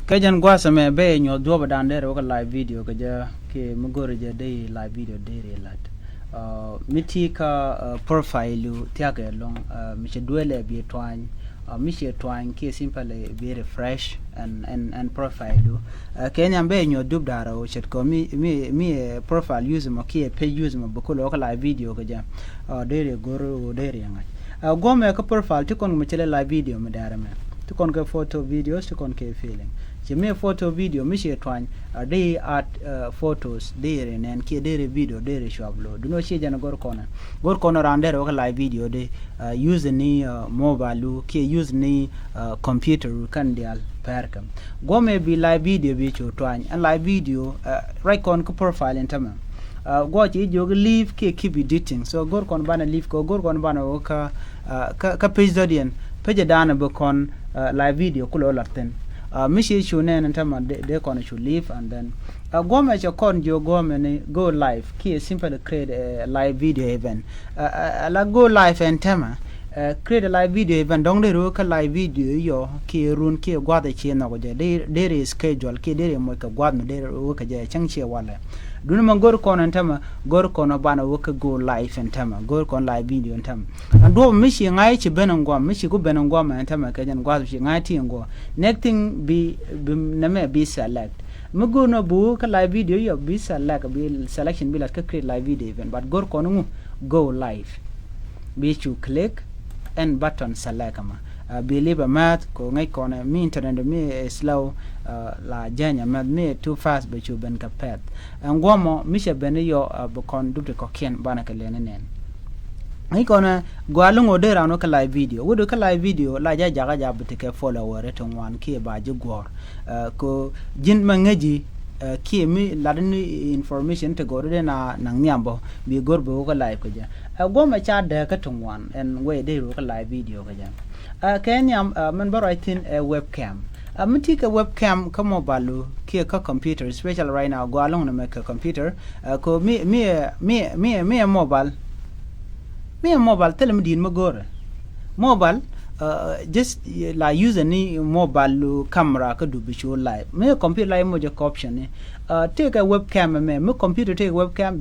Kajan gwasa me be nyo doba down there waka live video kaja ke mugore je day live video day lat. Miti ka profile tiaga long miche duele bi twine miche twine ke simple be refresh and profile Kenya be nyo dub dara o chet ko mi profile use mo ke page use mo boko waka live video kaja day goro day ngai gome ka profile tikon miche live video me dara me tikon ka photo videos tikon ke feeling me photo video mishi twany they at photos there and ke there video there shablo do no she jana gor corner around there live video they use ni mobile ke use ni computer kan dial perkam go me be live video bi cho twany and live video right kon ko profile entama go ji jog leave ke keep editing so gor kon bana leave ko gor kon bana ka page dodien page dana bo kon live video kulo laten mishi shune ntama de kon should leave and then gome cha kon jo gome go live ki simple create a live video event la go live and tema create a live video event dong de ro ka live video yo ki run ki gwa de chi na go je de schedule ki de mo ka gwa no de ro ka je chang che wala dun ma gor kon ntama gor kon bana wo ka go live and tema gor kon live video ntama ando mishi ngai chi benan gwa mishi go benan gwa ma ntama ka jan gwa shi ngai ti ngo next thing be na me be select mugo no bu ka live video yo be select be selection be like create live video event but gor kon go live be to click and button select ma believe a math ko ngai kon mi internet mi slow la janya math me too fast but you ben kapet ngomo mi she ben yo bu kon dubte ko ken bana ka lenen ngai kon gwalungo de rano ka live video wodo ka live video la jaga jabute ke follower to wan ki ba ji gor ko jin mangaji ki mi laden information to go de na nyambo bi gorbo ko live ko ja goma cha de ka tungwan and we de ro ka live video ka ja Kenya man baro I think a webcam take a webcam ka mobile ki ka computer especially right now go along to make a computer ko me mobile tell me din magore mobile just la use any mobile camera ka do be show live me computer live mo option take a webcam me computer take webcam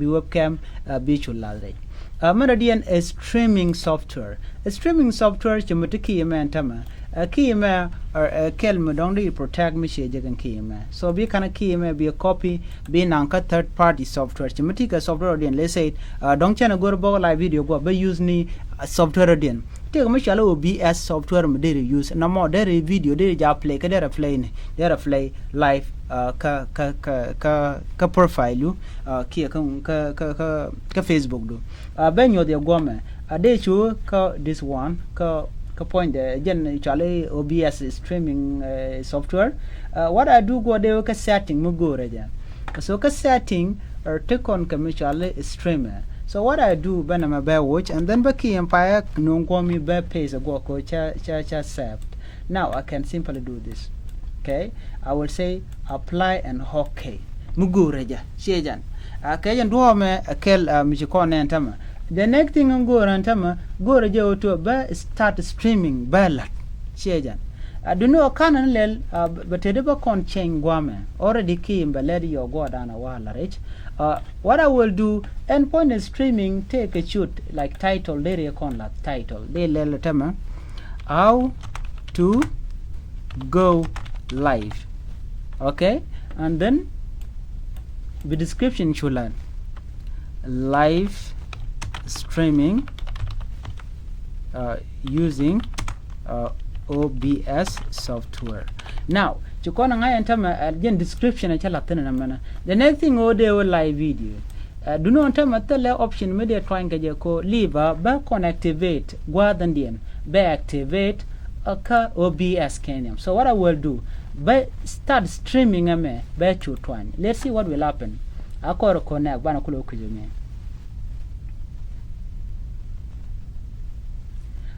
be show live Meridian is streaming software chimutiki man tama key or kelm don't really protect me shaken key so be kind of key be a copy be nanka third party software chimutika software again let's say don't channel go about live video go but use ni software again take me shall OBS software me use no more there video there ja play ka there play live ka profile you ki ka Facebook do ben yo de gome ade chu ka this one ka point again chale OBS streaming software what I do go de ka setting mu go reja so ka setting or take on ka mi chale streamer so what I do ben am ba watch and then baki empire no go mi ba page go ko cha saved now I can simply do this okay I will say apply and okay mugo reja shejan kayan do me akel mi ko ne tama the next thing go rantama go reja to ba start streaming balat shejan do no kanan lel but de ba kon chen gwame already kim baladi yo go dana wala rich what I will do endpoint streaming take a shoot like title there con la title de lel tama how to go live okay and then the description should learn live streaming using OBS software now chukona ngai ntama again description achala tena mana the next thing audio live video do not ntama tele option media trying kaje ko live ba connectivate gwa than ba activate ka OBS Kenya so what I will do by start streaming by chutwan let's see what will happen akoro connect bana kulo kujeme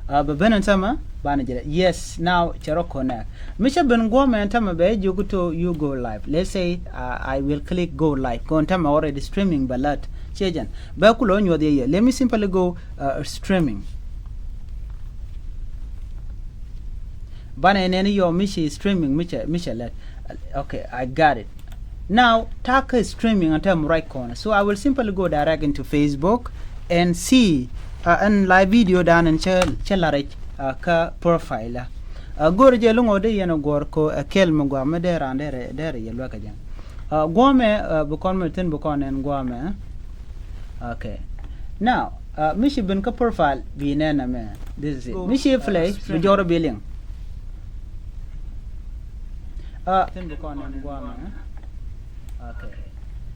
babana ntama bana jira yes now chero connect misha ben goma ntama be joguto you go live let's say I will click go live go ntama already streaming balat chejan ba kulo nyode let me simply go streaming Bana and your Michi streaming Michelet. Okay, I got it. Now Taka is streaming on the right corner. So I will simply go direct into Facebook and see an live video down in Chelarich ka profile. Go to Jelungo de Yanogorko, a kelm guame there and there you look again. Guame Bukon Mertin Bukon and Guame. Okay. Now, Michi Bunka profile be nana man. This is it. Michi Flay, with your billing. Tin Bukon and Guame. Okay.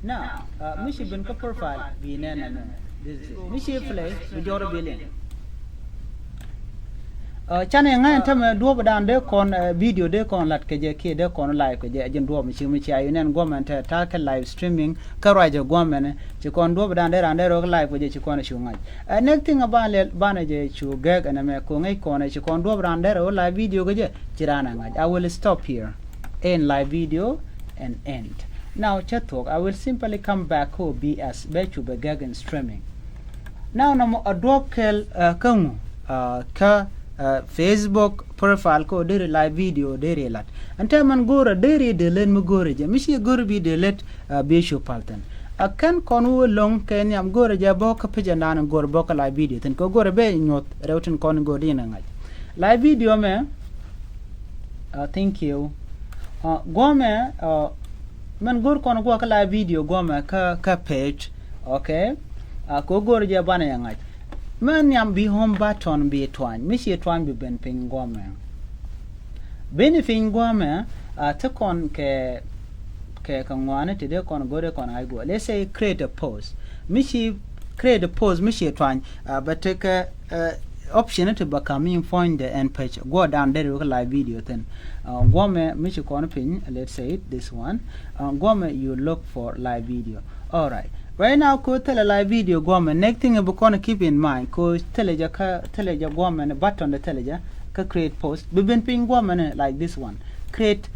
Now, Michi Bunka profile be nana man. This is it. Michi Flay, with your billing. Channel ngai tama duob dan de kon video de kon lat ke je ke de kon live ke je jen duob mi ayu nen government ta ka live streaming ka raja government ci kon duob dan de rande ro live ke je ci kon shu ngai next thing about le bana je chu gag na me ko ngai kon ci kon duob dan de ro live video ke je ci rana ngai. I will stop here in live video and end. Now chat talk I will simply come back ko BS be chu be gag and streaming. Now no duob kel kan ka Facebook profile ko dere live video dere lat ante man gora dere de len mu gore je mishi gore bi de let be show palten akan konu long ken yam gore je bo ka peja nan gore bo ka live video ten ko gore be nyot rewten kon go dina ngaj live video me thank you gome man gore kon go ka live video gome ka page okay ko gore je bana ngaj man yam be home button be twan mishi twan be ben pingome ben pingome ta kon ke kangwane te de kon gore kon ai go let's say create a post mishi create a post mishi twan but take option to become find the end page go down there live video then gome mishi kon pin let's say it, this one gome you look for live video. All right. Right now, ko tell a live video goma. Next thing you gonna keep in mind, ko teleja goma and button the teleja ka create post. We been ping goma like this one. Create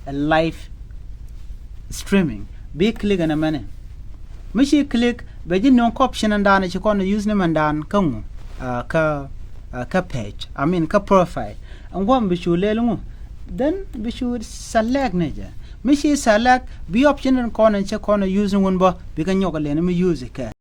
a live streaming. Be click on a minute. Mishi click. Beji no option and dan you gonna use them and dan kamu ka page. I mean ka profile. And goma be sure lelungu. Then be sure select neja. Mishi select be option and corner check corner using one bo because you're going to use it.